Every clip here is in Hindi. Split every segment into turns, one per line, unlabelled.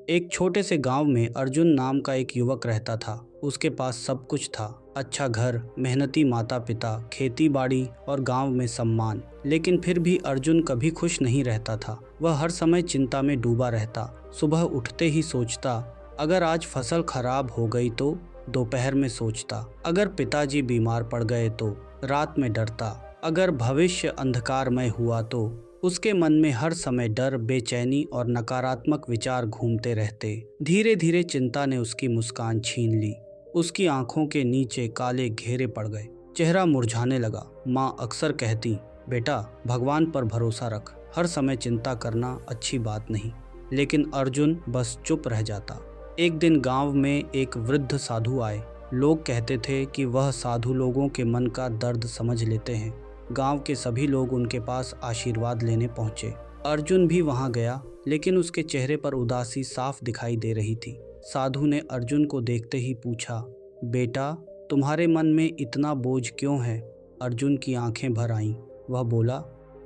एक छोटे से गांव में अर्जुन नाम का एक युवक रहता था। उसके पास सब कुछ था, अच्छा घर, मेहनती माता पिता, खेती बाड़ी और गांव में सम्मान। लेकिन फिर भी अर्जुन कभी खुश नहीं रहता था। वह हर समय चिंता में डूबा रहता। सुबह उठते ही सोचता, अगर आज फसल खराब हो गई तो। दोपहर में सोचता, अगर पिताजी बीमार पड़ गए तो। रात में डरता, अगर भविष्य अंधकारमय हुआ तो। उसके मन में हर समय डर, बेचैनी और नकारात्मक विचार घूमते रहते। धीरे धीरे चिंता ने उसकी मुस्कान छीन ली। उसकी आंखों के नीचे काले घेरे पड़ गए, चेहरा मुरझाने लगा। माँ अक्सर कहती, बेटा भगवान पर भरोसा रख, हर समय चिंता करना अच्छी बात नहीं। लेकिन अर्जुन बस चुप रह जाता। एक दिन गांव में एक वृद्ध साधु आए। लोग कहते थे कि वह साधु लोगों के मन का दर्द समझ लेते हैं। गांव के सभी लोग उनके पास आशीर्वाद लेने पहुंचे। अर्जुन भी वहां गया, लेकिन उसके चेहरे पर उदासी साफ दिखाई दे रही थी। साधु ने अर्जुन को देखते ही पूछा, बेटा तुम्हारे मन में इतना बोझ क्यों है? अर्जुन की आंखें भर आईं। वह बोला,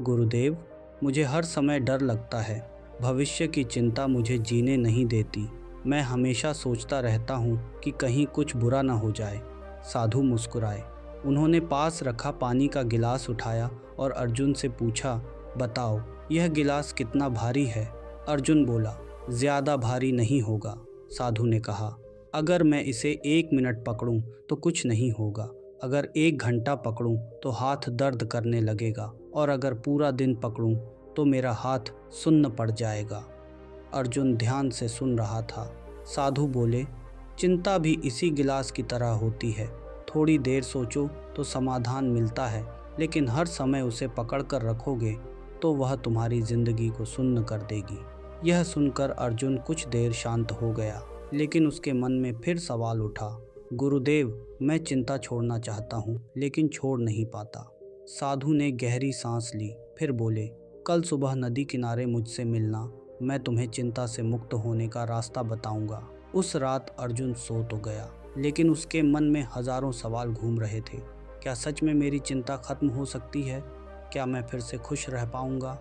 गुरुदेव मुझे हर समय डर लगता है। भविष्य की चिंता मुझे जीने नहीं देती। मैं हमेशा सोचता रहता हूँ कि कहीं कुछ बुरा न हो जाए। साधु मुस्कुराए। उन्होंने पास रखा पानी का गिलास उठाया और अर्जुन से पूछा, बताओ यह गिलास कितना भारी है? अर्जुन बोला, ज़्यादा भारी नहीं होगा। साधु ने कहा, अगर मैं इसे 1 मिनट पकड़ूं तो कुछ नहीं होगा। अगर 1 घंटा पकड़ूं तो हाथ दर्द करने लगेगा, और अगर पूरा दिन पकड़ूं तो मेरा हाथ सुन्न पड़ जाएगा। अर्जुन ध्यान से सुन रहा था। साधु बोले, चिंता भी इसी गिलास की तरह होती है। थोड़ी देर सोचो तो समाधान मिलता है, लेकिन हर समय उसे पकड़कर रखोगे तो वह तुम्हारी जिंदगी को सुन्न कर देगी। यह सुनकर अर्जुन कुछ देर शांत हो गया, लेकिन उसके मन में फिर सवाल उठा, गुरुदेव मैं चिंता छोड़ना चाहता हूँ, लेकिन छोड़ नहीं पाता। साधु ने गहरी सांस ली, फिर बोले, कल सुबह नदी किनारे मुझसे मिलना, मैं तुम्हें चिंता से मुक्त होने का रास्ता बताऊंगा। उस रात अर्जुन सो तो गया, लेकिन उसके मन में हजारों सवाल घूम रहे थे। क्या सच में मेरी चिंता खत्म हो सकती है? क्या मैं फिर से खुश रह पाऊंगा?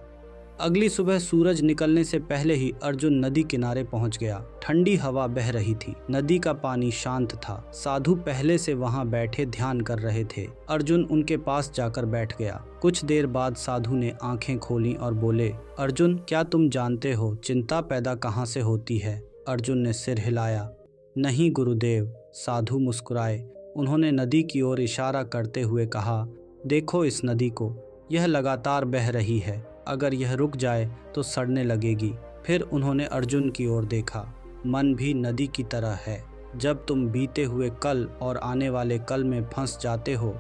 अगली सुबह सूरज निकलने से पहले ही अर्जुन नदी किनारे पहुंच गया। ठंडी हवा बह रही थी, नदी का पानी शांत था। साधु पहले से वहां बैठे ध्यान कर रहे थे। अर्जुन उनके पास जाकर बैठ गया। कुछ देर बाद साधु ने आंखें खोली और बोले, अर्जुन क्या तुम जानते हो चिंता पैदा कहाँ से होती है? अर्जुन ने सिर हिलाया। नहीं गुरुदेव। साधु मुस्कुराए। उन्होंने नदी की ओर इशारा करते हुए कहा, देखो इस नदी को, यह लगातार बह रही है। अगर यह रुक जाए तो सड़ने लगेगी। फिर उन्होंने अर्जुन की ओर देखा। मन भी नदी की तरह है। जब तुम बीते हुए कल और आने वाले कल में फंस जाते हो,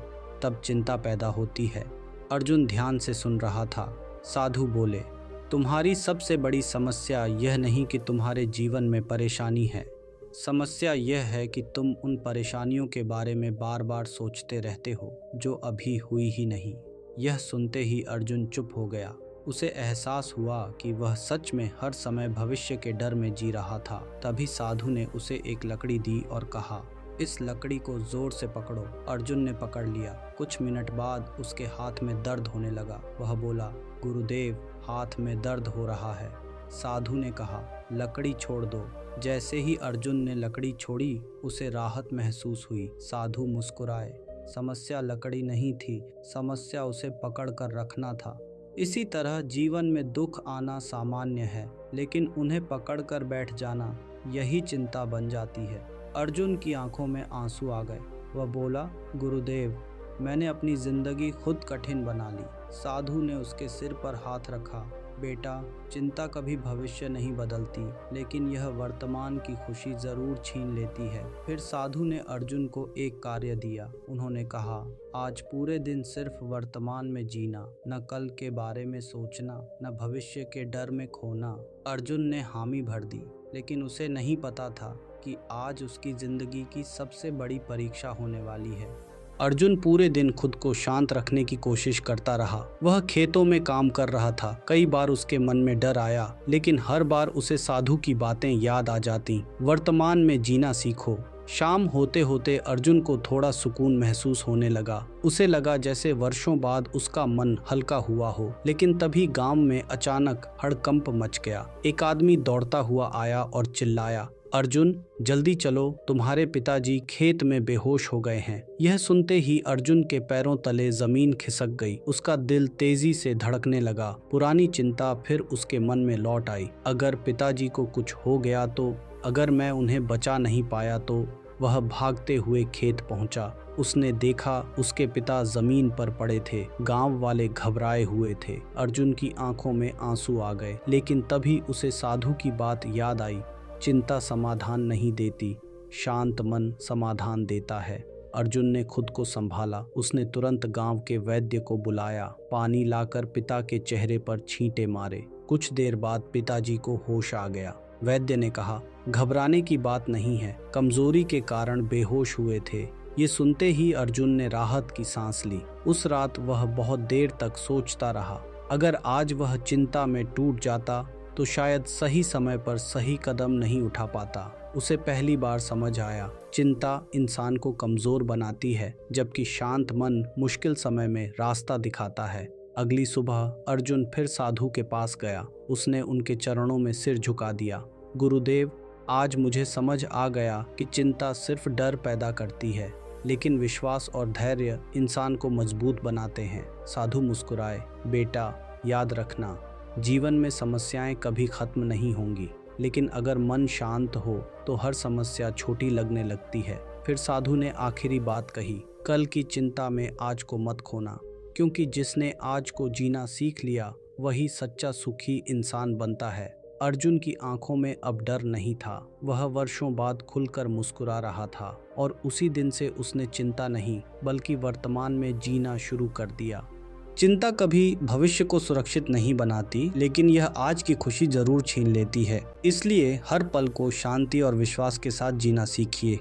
तब चिंता पैदा होती है। अर्जुन ध्यान से सुन रहा था। साधु बोले, तुम्हारी सबसे बड़ी समस्या यह नहीं कि तुम्हारे जीवन में परेशानी है। समस्या यह है कि तुम उन परेशानियों के बारे में बार बार सोचते रहते हो जो अभी हुई ही नहीं। यह सुनते ही अर्जुन चुप हो गया। उसे एहसास हुआ कि वह सच में हर समय भविष्य के डर में जी रहा था। तभी साधु ने उसे एक लकड़ी दी और कहा, इस लकड़ी को जोर से पकड़ो। अर्जुन ने पकड़ लिया। कुछ मिनट बाद उसके हाथ में दर्द होने लगा। वह बोला, गुरुदेव हाथ में दर्द हो रहा है। साधु ने कहा, लकड़ी छोड़ दो। जैसे ही अर्जुन ने लकड़ी छोड़ी, उसे राहत महसूस हुई। साधु मुस्कुराए। समस्या लकड़ी नहीं थी, समस्या उसे पकड़ कर रखना था। इसी तरह जीवन में दुख आना सामान्य है, लेकिन उन्हें पकड़ कर बैठ जाना, यही चिंता बन जाती है। अर्जुन की आंखों में आंसू आ गए। वह बोला, गुरुदेव मैंने अपनी जिंदगी खुद कठिन बना ली। साधु ने उसके सिर पर हाथ रखा। बेटा, चिंता कभी भविष्य नहीं बदलती, लेकिन यह वर्तमान की खुशी जरूर छीन लेती है। फिर साधु ने अर्जुन को एक कार्य दिया। उन्होंने कहा, आज पूरे दिन सिर्फ वर्तमान में जीना, न कल के बारे में सोचना, न भविष्य के डर में खोना। अर्जुन ने हामी भर दी, लेकिन उसे नहीं पता था कि आज उसकी जिंदगी की सबसे बड़ी परीक्षा होने वाली है। अर्जुन पूरे दिन खुद को शांत रखने की कोशिश करता रहा। वह खेतों में काम कर रहा था। कई बार उसके मन में डर आया, लेकिन हर बार उसे साधु की बातें याद आ जाती। वर्तमान में जीना सीखो, शाम होते होते अर्जुन को थोड़ा सुकून महसूस होने लगा। उसे लगा जैसे वर्षों बाद उसका मन हल्का हुआ हो। लेकिन तभी गांव में अचानक हड़कंप मच गया। एक आदमी दौड़ता हुआ आया और चिल्लाया, अर्जुन जल्दी चलो, तुम्हारे पिताजी खेत में बेहोश हो गए हैं। यह सुनते ही अर्जुन के पैरों तले जमीन खिसक गई। उसका दिल तेजी से धड़कने लगा। पुरानी चिंता फिर उसके मन में लौट आई। अगर पिताजी को कुछ हो गया तो, अगर मैं उन्हें बचा नहीं पाया तो। वह भागते हुए खेत पहुंचा। उसने देखा उसके पिता जमीन पर पड़े थे। गांव वाले घबराए हुए थे। अर्जुन की आंखों में आंसू आ गए। लेकिन तभी उसे साधु की बात याद आई। चिंता समाधान नहीं देती, शांत मन समाधान देता है। अर्जुन ने खुद को संभाला। उसने तुरंत गांव के वैद्य को बुलाया। पानी लाकर पिता के चेहरे पर छींटे मारे। कुछ देर बाद पिताजी को होश आ गया। वैद्य ने कहा, घबराने की बात नहीं है, कमजोरी के कारण बेहोश हुए थे। ये सुनते ही अर्जुन ने राहत की सांस ली। उस रात वह बहुत देर तक सोचता रहा। अगर आज वह चिंता में टूट जाता तो शायद सही समय पर सही कदम नहीं उठा पाता। उसे पहली बार समझ आया, चिंता इंसान को कमजोर बनाती है, जबकि शांत मन मुश्किल समय में रास्ता दिखाता है। अगली सुबह अर्जुन फिर साधु के पास गया। उसने उनके चरणों में सिर झुका दिया। गुरुदेव, आज मुझे समझ आ गया कि चिंता सिर्फ डर पैदा करती है, लेकिन विश्वास और धैर्य इंसान को मजबूत बनाते हैं। साधु मुस्कुराए, बेटा याद रखना, जीवन में समस्याएं कभी खत्म नहीं होंगी, लेकिन अगर मन शांत हो तो हर समस्या छोटी लगने लगती है। फिर साधु ने आखिरी बात कही, कल की चिंता में आज को मत खोना, क्योंकि जिसने आज को जीना सीख लिया वही सच्चा सुखी इंसान बनता है। अर्जुन की आंखों में अब डर नहीं था। वह वर्षों बाद खुलकर मुस्कुरा रहा था और उसी दिन से उसने चिंता नहीं बल्कि वर्तमान में जीना शुरू कर दिया। चिंता कभी भविष्य को सुरक्षित नहीं बनाती, लेकिन यह आज की खुशी जरूर छीन लेती है। इसलिए हर पल को शांति और विश्वास के साथ जीना सीखिए।